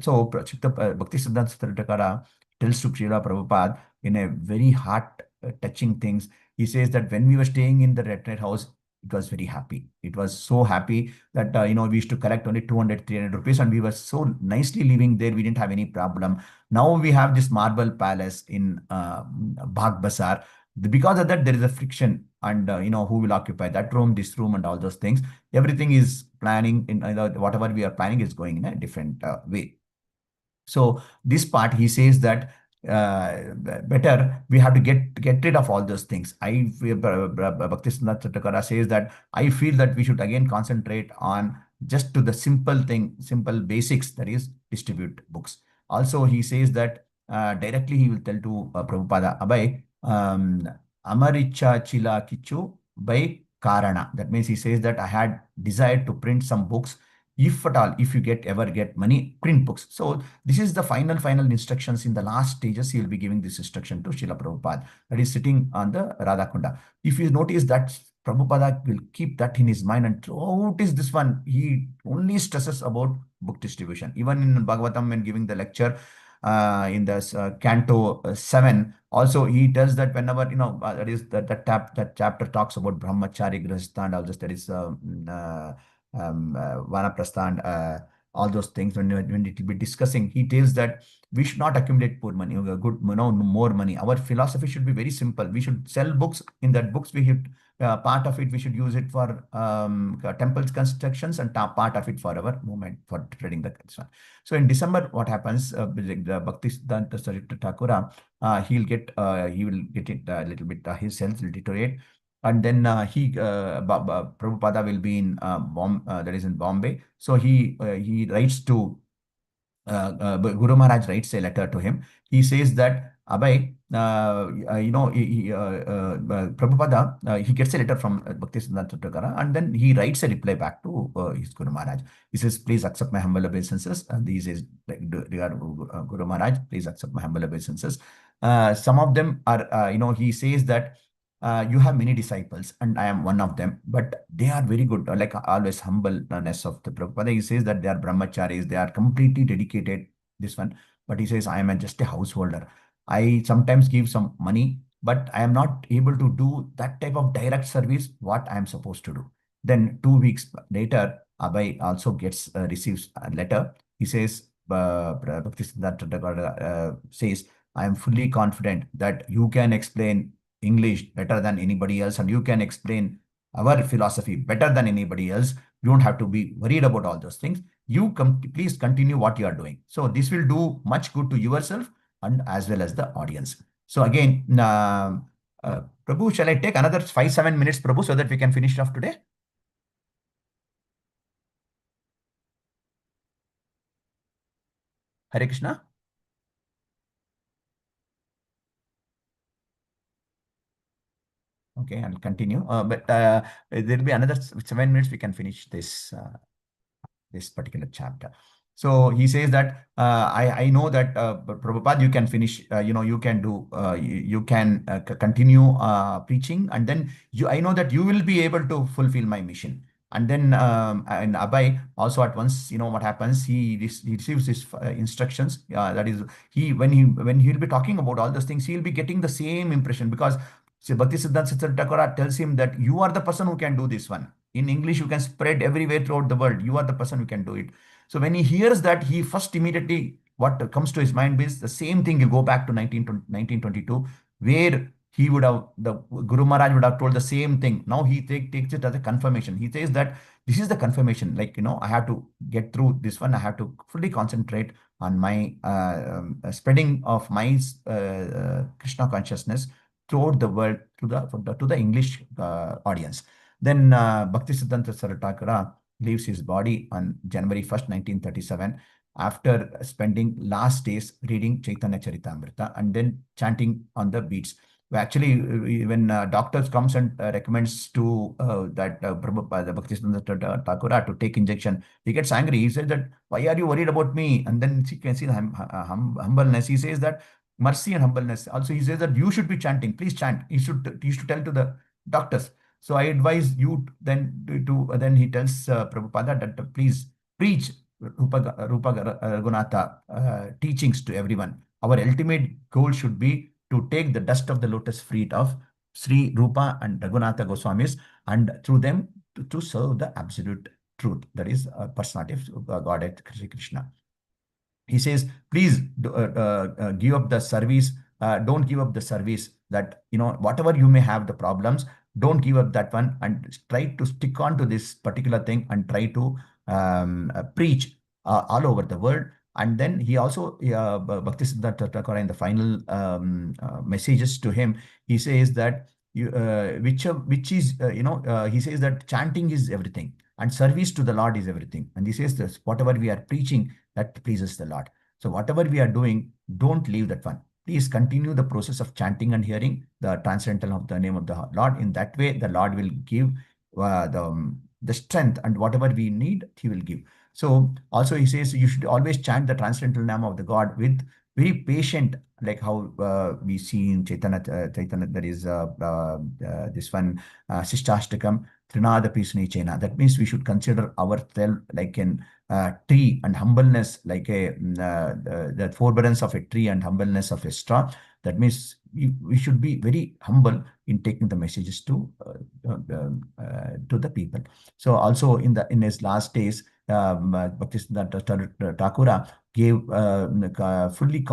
so Bhakti Siddhanta Saraswati tells to Srila Prabhupada in a very heart touching things. He says that when we were staying in the retreat house, it was very happy. It was so happy that, we used to collect only 200, 300 rupees, and we were so nicely living there. We didn't have any problem. Now we have this marble palace in Bhag Bazar. Because of that, there is a friction, and who will occupy that room, this room, and all those things. Everything is planning in, whatever we are planning is going in a different way. So this part, he says that better we have to get rid of all those things. Bhaktisiddhanta Chatakara says that I feel that we should again concentrate on just to the simple thing, simple basics, that is distribute books. Also, he says that directly he will tell to Prabhupada, Abhay, Amaricha Chila Kichu by Karana. That means he says that I had desired to print some books. If at all, if you ever get money, print books. So this is the final instructions. In the last stages, he will be giving this instruction to Srila Prabhupada, that is sitting on the Radha Kunda. If you notice that Prabhupada will keep that in his mind, and throughout is this one, he only stresses about book distribution. Even in Bhagavatam, when giving the lecture, in this Canto 7, also he tells that whenever, that is that chapter talks about Brahmachari, Grihastha, and all this, there is Vanaprastha, and all those things. When it will be discussing, he tells that we should not accumulate poor money, good, more money. Our philosophy should be very simple. We should sell books. In that books, we should part of it we should use it for temples constructions, and part of it for our movement, for trading the one. So in December, what happens? The Bhakti Siddhanta Saraswati Thakura, he will get it a little bit. His health will deteriorate. And then Prabhupada will be in that is in Bombay. So he writes to Guru Maharaj, writes a letter to him. He says that, Abhay, Prabhupada, he gets a letter from Bhakti Siddhanta Thakur, and then he writes a reply back to his Guru Maharaj. He says, please accept my humble obeisances. And he says, like, regard Guru Maharaj, please accept my humble obeisances. Some of them are, he says that you have many disciples, and I am one of them, but they are very good, like always humbleness of the Prabhupada. He says that they are brahmacharis, they are completely dedicated, this one. But he says, I am just a householder. I sometimes give some money, but I am not able to do that type of direct service, what I am supposed to do. Then 2 weeks later, Abhay also receives a letter. He says, Bhakti Siddhanta says, I am fully confident that you can explain English better than anybody else, and you can explain our philosophy better than anybody else. You don't have to be worried about all those things. Please continue what you are doing. So this will do much good to yourself and as well as the audience. So again, Prabhu, shall I take another 5-7 minutes, Prabhu, so that we can finish it off today? Hare Krishna. Okay, I'll continue. But there will be another 7 minutes. We can finish this particular chapter. So he says that I know that Prabhupada, you can finish. You can do. You can continue preaching, and then I know that you will be able to fulfill my mission. And then and Abhay also at once, what happens, he receives his instructions. That is, when he'll be talking about all those things, he'll be getting the same impression, because Bhakti Siddhanta Thakur tells him that you are the person who can do this one. In English, you can spread everywhere throughout the world. You are the person who can do it. So when he hears that, he first immediately, what comes to his mind is the same thing. You go back to 1922, where he would have, the Guru Maharaj would have told the same thing. Now he takes it as a confirmation. He says that this is the confirmation. Like, I have to get through this one. I have to fully concentrate on my spreading of my Krishna consciousness throughout the world, to the English audience. Then Bhakti Siddhanta Saraswati leaves his body on January 1st, 1937, after spending last days reading Chaitanya Charitamrita and then chanting on the beats. Actually, when doctors comes and recommends to that Prabhupada, Bhaktisiddhanta Thakur, to take injection, he gets angry. He says that, why are you worried about me? And then you can see the humbleness. He says that mercy and humbleness. Also, he says that you should be chanting. Please chant. He should tell to the doctors. So I advise you then then he tells Prabhupada that please preach Rupa Raghunatha teachings to everyone. Our ultimate goal should be to take the dust of the lotus feet of Sri Rupa and Raghunatha Goswamis, and through them to serve the absolute truth, that is personality of Godhead Sri Krishna. He says, please give up the service. Don't give up the service. That, whatever you may have the problems, don't give up that one, and try to stick on to this particular thing and try to preach all over the world. And then he also, Bhakti Siddhanta Thakur, in the final messages to him, he says that which is, he says that chanting is everything and service to the Lord is everything. And he says this, whatever we are preaching, that pleases the Lord. So whatever we are doing, don't leave that one. Please continue the process of chanting and hearing the transcendental of the name of the Lord. In that way, the Lord will give the strength, and whatever we need, he will give. So also he says you should always chant the transcendental name of the God with very patient, like how we see in Chaitanya, there is this one, Sishtastakam, Trinada Pisni Chena. That means we should consider ourselves like an tree, and humbleness like the forbearance of a tree and humbleness of a straw. That means we should be very humble in taking the messages to the people. So also in his last days, Bhaktisiddhanta Thakura gave fully,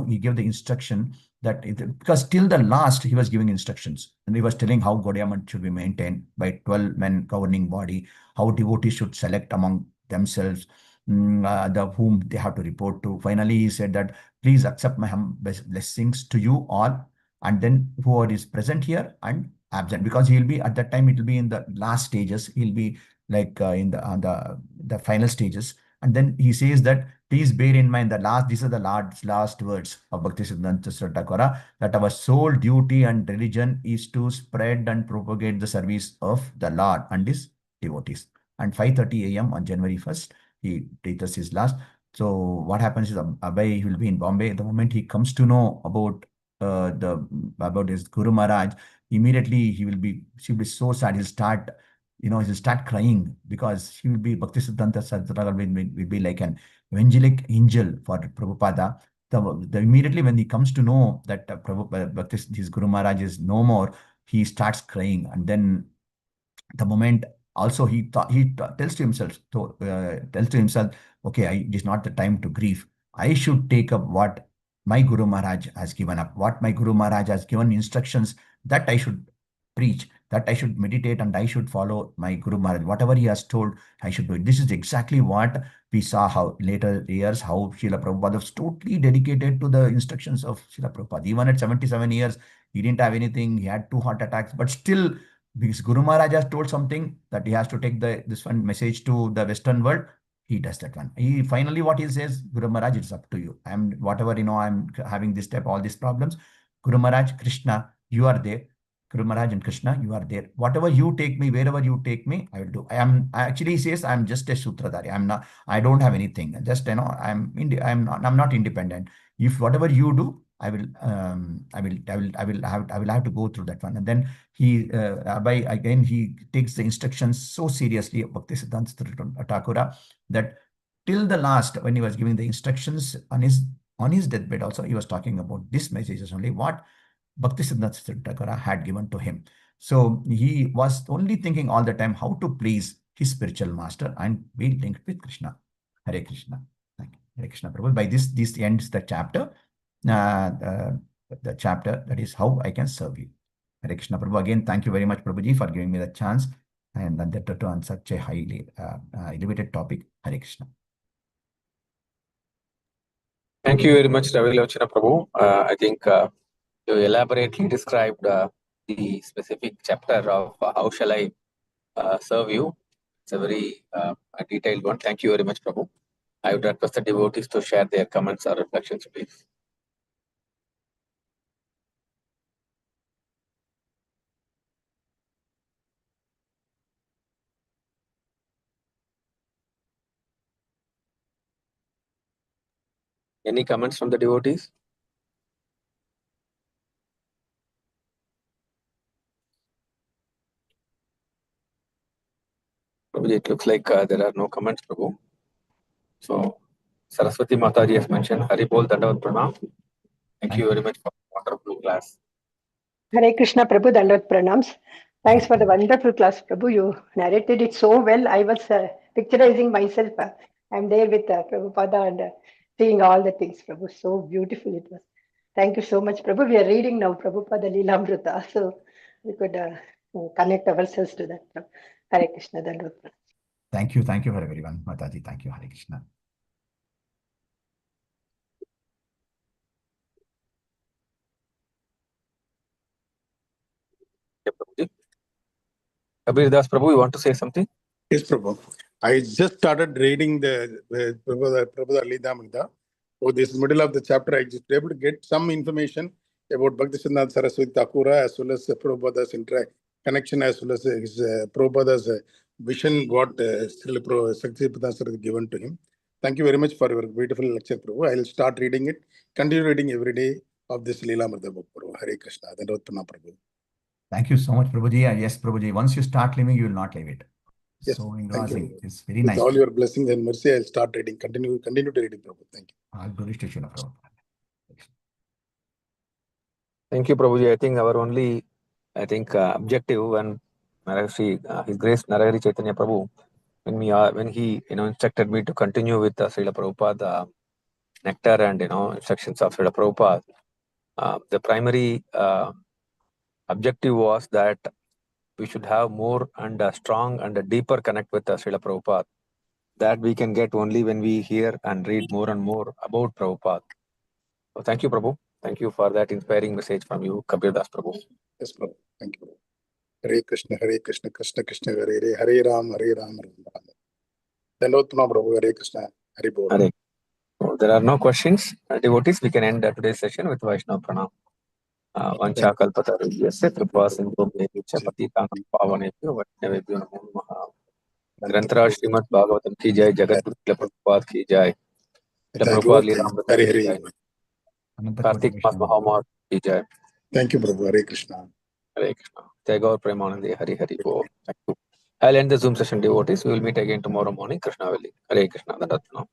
he gave the instruction that because till the last he was giving instructions, and he was telling how Gaudiya should be maintained by 12 men governing body, how devotees should select among themselves, the whom they have to report to. Finally, he said that please accept my blessings to you all, and then whoever is present here and absent, because he'll be at that time, it will be in the last stages. He'll be like in the final stages. And then he says that please bear in mind these are the last words of Bhakti Siddhanta Thakur, that our sole duty and religion is to spread and propagate the service of the Lord and his devotees. And 5:30 a.m. on January 1st, he teaches his last. So what happens is Abhay will be in Bombay. The moment he comes to know about his Guru Maharaj, immediately he will be so sad. He'll start crying, because he will be Bhakti Siddhanta Saraswati will be like an evangelic angel for Prabhupada. Immediately when he comes to know that his Guru Maharaj is no more, he starts crying. And then the moment also he tells to himself, okay, it is not the time to grieve. I should take up what my Guru Maharaj has given up, what my Guru Maharaj has given instructions, that I should preach, that I should meditate, and I should follow my Guru Maharaj. Whatever he has told, I should do it. This is exactly what we saw how later years, how Srila Prabhupada was totally dedicated to the instructions of Srila Prabhupada. Even at 77 years, he didn't have anything. He had 2 heart attacks, but still, because Guru Maharaj has told something that he has to take this one message to the Western world, he does that one. He finally, what he says, Guru Maharaj, it's up to you. I'm whatever, I'm having this type, all these problems. Guru Maharaj, Krishna, you are there. Guru Maharaj and Krishna, you are there. Whatever you take me, wherever you take me, I will do. Actually, he says, I'm just a Sutradhari. I don't have anything. Just, I'm not independent. If whatever you do, I will have to go through that one. And then he, Abhay, again, he takes the instructions so seriously, Bhaktisiddhanta Thakura, that till the last, when he was giving the instructions on his deathbed also, he was talking about this messages only, what Bhaktisiddhanta Thakura had given to him. So he was only thinking all the time how to please his spiritual master and be linked with Krishna. Hare Krishna. Thank you. Hare Krishna, Prabhu. By this ends the chapter. The chapter, that is how I can serve you. Hare Krishna, Prabhu. Again, thank you very much, Prabhuji, for giving me the chance and that to on such a highly elevated topic. Hare Krishna. Thank you very much, Ravilochana Prabhu. I think you elaborately described the specific chapter of how shall I serve you. It's a very detailed one. Thank you very much, Prabhu. I would request the devotees to share their comments or reflections, please. Any comments from the devotees? Prabhuji, it looks like there are no comments, Prabhu. So, Saraswati Mataji has mentioned, Hari Bol Dandavat Pranam. Thank you very much for the wonderful class. Hare Krishna Prabhu, Dandavat Pranams. Thanks for the wonderful class, Prabhu. You narrated it so well. I was picturizing myself. I'm there with Prabhupada and seeing all the things, Prabhu. So beautiful it was. Thank you so much, Prabhu. We are reading now Prabhupada Lilamruta, so we could connect ourselves to that. Hare Krishna, Dandavat Pranams. Thank you for everyone. Mataji, thank you. Hare Krishna. Kabir Das Prabhu, you want to say something? Yes, Prabhu. I just started reading the Prabhupada Lilamruta. So this is middle of the chapter. I just able to get some information about Bhaktisiddhanta Saraswati Thakura as well as Prabhupada's connection as well as his Prabhupada's vision what Srila Saktipada Saraswati given to him. Thank you very much for your beautiful lecture, Prabhu. I will start reading it. Continue reading every day of this Lilamruta book, Prabhu. Hare Krishna. Dandavat Pranam, Prabhu. Thank you so much, Prabhuji. And yes, Prabhuji, once you start living, you will not leave it. Yes, so thank you. It's very With nice. all your blessings and mercy, I'll start reading. Continue to reading, Prabhu. Thank you. All glories to Srila Prabhupada. Thank you, Prabhuji. I think our only, objective when His Grace Narahari Chaitanya Prabhu, when he instructed me to continue with Srila Prabhupada nectar and instructions of Srila Prabhupada, the primary objective was that we should have more and a strong and a deeper connect with Srila Prabhupada. That we can get only when we hear and read more and more about Prabhupada. So thank you, Prabhu. Thank you for that inspiring message from you, Kabir Das Prabhu. Yes, Prabhu. Thank you. Hare Krishna, Krishna Krishna, Hare Hare, Hare Ram, Ram Ram. Dandavat Pranam, Prabhu. Hare Krishna, Hare Bol. Hare. So there are no questions. Devotees, we can end today's session with Vaishnava Pranam. Vancha kalpatarubhyasya kripa sindhu bhevya patitanam pavanebhyo vaishnavebhyo namo namaha. Grantara Srimad Bhagavatam ki jai, Jagat Guru Prabhupada ki jai. Prabhupada Lilamruta Hare ki Hare. jai. Kartik Mas Mahamad ki jai. Thank you, Prabhu. Hare Krishna. Hare Krishna. Jai Gaur Premanande. Hari Hari Bol. Thank you. I'll end the Zoom session, devotees. We will meet again tomorrow morning, Krishna Valley. Hare Krishna. Dandavat Pranam.